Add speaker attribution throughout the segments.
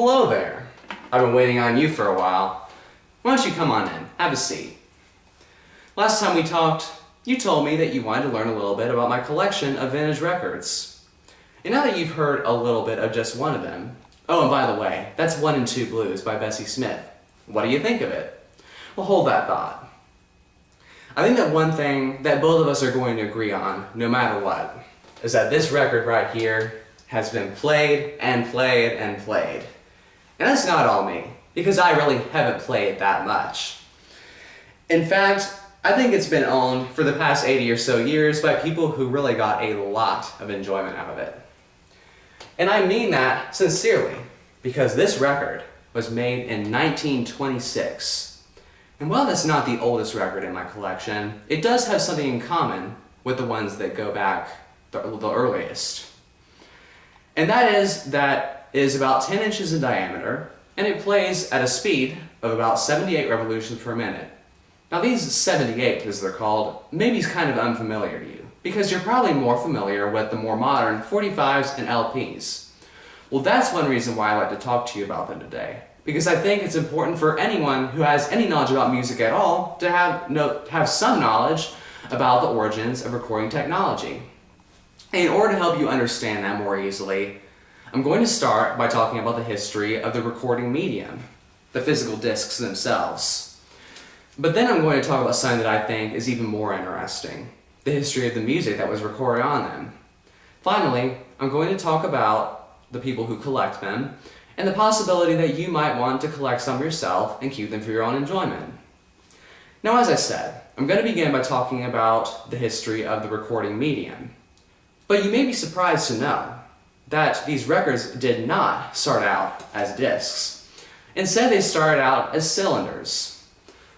Speaker 1: Hello there. I've been waiting on you for a while. Why don't you come on in, have a seat. Last time we talked, you told me that you wanted to learn a little bit about my collection of vintage records. And now that you've heard a little bit of just one of them, oh, and by the way, that's 1 and 2 Blues by Bessie Smith. What do you think of it? Well, hold that thought. I think that one thing that both of us are going to agree on, no matter what, is that this record right here has been played and played and played. And that's not all me, because I really haven't played that much. In fact, I think it's been owned for the past 80 or so years by people who really got a lot of enjoyment out of it. And I mean that sincerely, because this record was made in 1926. And while that's not the oldest record in my collection, it does have something in common with the ones that go back the earliest. And that is about 10 inches in diameter, and it plays at a speed of about 78 revolutions per minute. Now these 78, as they're called, may be kind of unfamiliar to you, because you're probably more familiar with the more modern 45s and LPs. Well, that's one reason why I like to talk to you about them today, because I think it's important for anyone who has any knowledge about music at all to have some knowledge about the origins of recording technology. And in order to help you understand that more easily, I'm going to start by talking about the history of the recording medium, the physical discs themselves. But then I'm going to talk about something that I think is even more interesting, the history of the music that was recorded on them. Finally, I'm going to talk about the people who collect them, and the possibility that you might want to collect some yourself and keep them for your own enjoyment. Now, as I said, I'm going to begin by talking about the history of the recording medium. But you may be surprised to know that these records did not start out as discs. Instead, they started out as cylinders.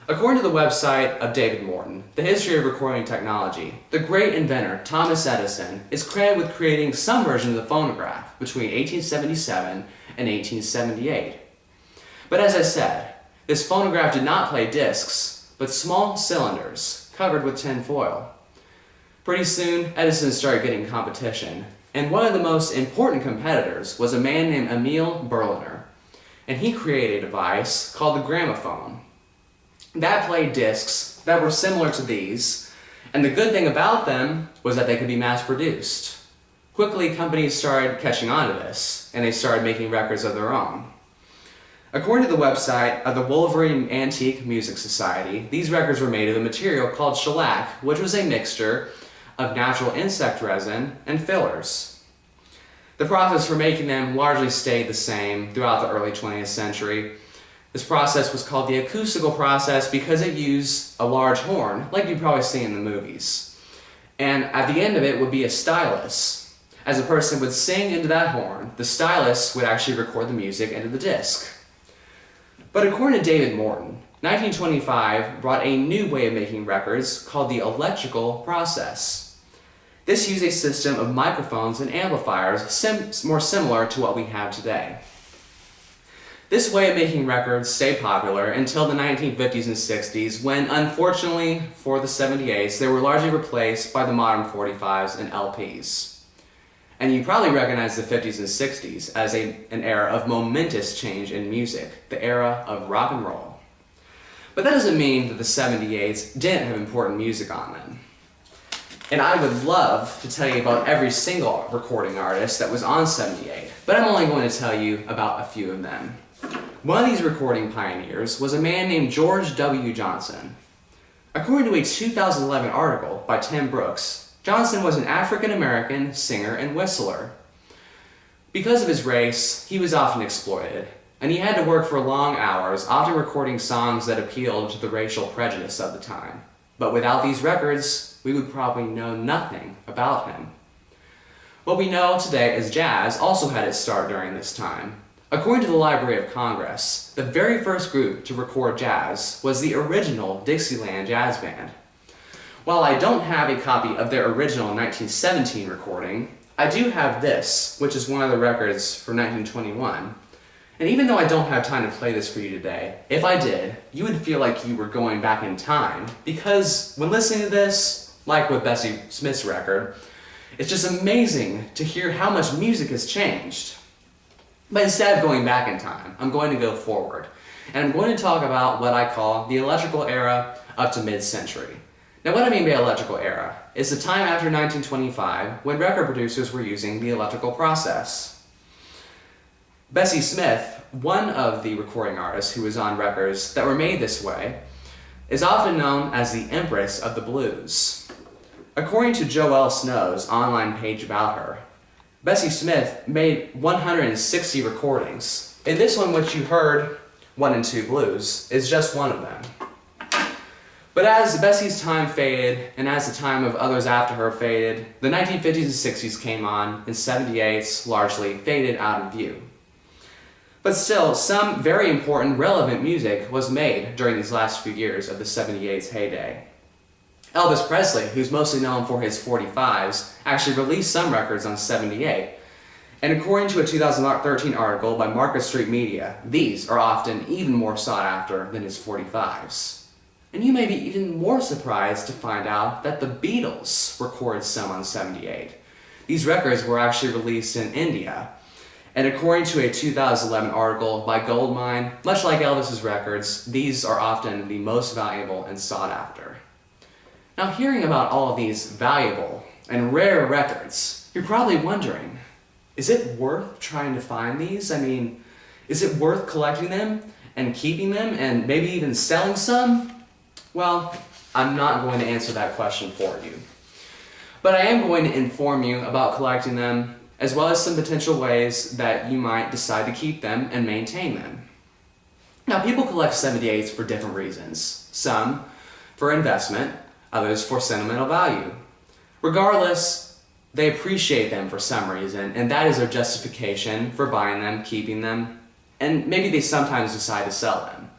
Speaker 1: According to the website of David Morton, The History of Recording Technology, the great inventor Thomas Edison is credited with creating some version of the phonograph between 1877 and 1878. But as I said, this phonograph did not play discs, but small cylinders covered with tin foil. Pretty soon, Edison started getting competition, and one of the most important competitors was a man named Emil Berliner, and he created a device called the gramophone. That played discs that were similar to these, and the good thing about them was that they could be mass-produced. Quickly, companies started catching on to this, and they started making records of their own. According to the website of the Wolverine Antique Music Society, these records were made of a material called shellac, which was a mixture of natural insect resin and fillers. The process for making them largely stayed the same throughout the early 20th century. This process was called the acoustical process because it used a large horn, like you've probably seen in the movies. And at the end of it would be a stylus. As a person would sing into that horn, the stylus would actually record the music into the disc. But according to David Morton, 1925 brought a new way of making records called the electrical process. This used a system of microphones and amplifiers more similar to what we have today. This way of making records stayed popular until the 1950s and 60s, when, unfortunately for the 78s, they were largely replaced by the modern 45s and LPs. And you probably recognize the 50s and 60s as an era of momentous change in music, the era of rock and roll. But that doesn't mean that the 78s didn't have important music on them. And I would love to tell you about every single recording artist that was on 78, but I'm only going to tell you about a few of them. One of these recording pioneers was a man named George W. Johnson. According to a 2011 article by Tim Brooks, Johnson was an African-American singer and whistler. Because of his race, he was often exploited, and he had to work for long hours, often recording songs that appealed to the racial prejudice of the time. But without these records, we would probably know nothing about him. What we know today as jazz also had its start during this time. According to the Library of Congress, the very first group to record jazz was the original Dixieland Jazz Band. While I don't have a copy of their original 1917 recording, I do have this, which is one of the records for 1921. And even though I don't have time to play this for you today, if I did, you would feel like you were going back in time, because when listening to this, like with Bessie Smith's record, it's just amazing to hear how much music has changed. But instead of going back in time, I'm going to go forward. And I'm going to talk about what I call the electrical era up to mid-century. Now what I mean by electrical era is the time after 1925 when record producers were using the electrical process. Bessie Smith, one of the recording artists who was on records that were made this way, is often known as the Empress of the Blues. According to Joelle Snow's online page about her, Bessie Smith made 160 recordings, and this one which you heard, 1 and 2 Blues, is just one of them. But as Bessie's time faded, and as the time of others after her faded, the 1950s and 60s came on, and 78s largely faded out of view. But still, some very important, relevant music was made during these last few years of the 78's heyday. Elvis Presley, who's mostly known for his 45s, actually released some records on 78. And according to a 2013 article by Market Street Media, these are often even more sought after than his 45s. And you may be even more surprised to find out that the Beatles recorded some on 78. These records were actually released in India. And according to a 2011 article by Goldmine, much like Elvis's records, these are often the most valuable and sought after. Now, hearing about all of these valuable and rare records, you're probably wondering, is it worth trying to find these? I mean, is it worth collecting them and keeping them and maybe even selling some? Well, I'm not going to answer that question for you. But I am going to inform you about collecting them, as well as some potential ways that you might decide to keep them and maintain them. Now, people collect 78s for different reasons. Some for investment, others for sentimental value. Regardless, they appreciate them for some reason, and that is their justification for buying them, keeping them, and maybe they sometimes decide to sell them.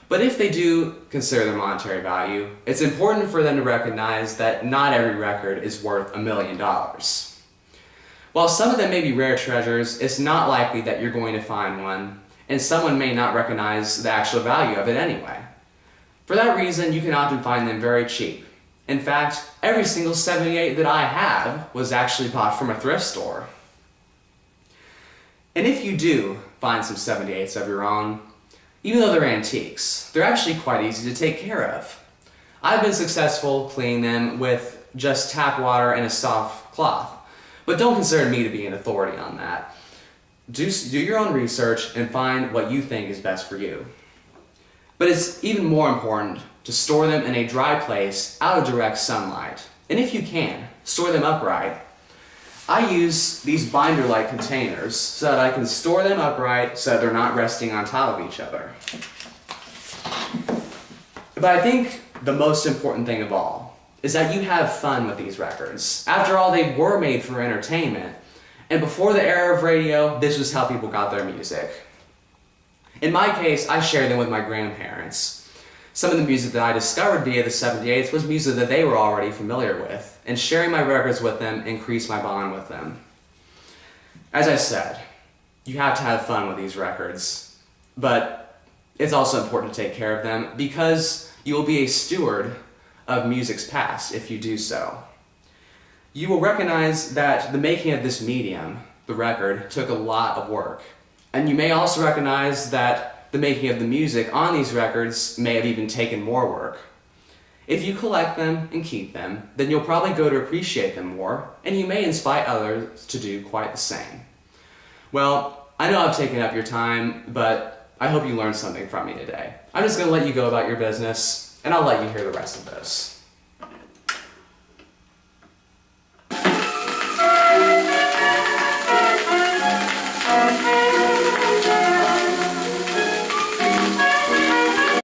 Speaker 1: But if they do consider their monetary value, it's important for them to recognize that not every record is worth $1 million. While some of them may be rare treasures, it's not likely that you're going to find one, and someone may not recognize the actual value of it anyway. For that reason, you can often find them very cheap. In fact, every single 78 that I have was actually bought from a thrift store. And if you do find some 78s of your own, even though they're antiques, they're actually quite easy to take care of. I've been successful cleaning them with just tap water and a soft cloth, but don't consider me to be an authority on that. Do your own research and find what you think is best for you. But it's even more important to store them in a dry place out of direct sunlight. And if you can, store them upright. I use these binder-like containers so that I can store them upright so that they're not resting on top of each other. But I think the most important thing of all is that you have fun with these records. After all, they were made for entertainment. And before the era of radio, this was how people got their music. In my case, I shared them with my grandparents. Some of the music that I discovered via the 78s was music that they were already familiar with, and sharing my records with them increased my bond with them. As I said, you have to have fun with these records, but it's also important to take care of them because you will be a steward of music's past if you do so. You will recognize that the making of this medium, the record, took a lot of work. And you may also recognize that the making of the music on these records may have even taken more work. If you collect them and keep them, then you'll probably go to appreciate them more, and you may inspire others to do quite the same. Well, I know I've taken up your time, but I hope you learned something from me today. I'm just going to let you go about your business, and I'll let you hear the rest of this.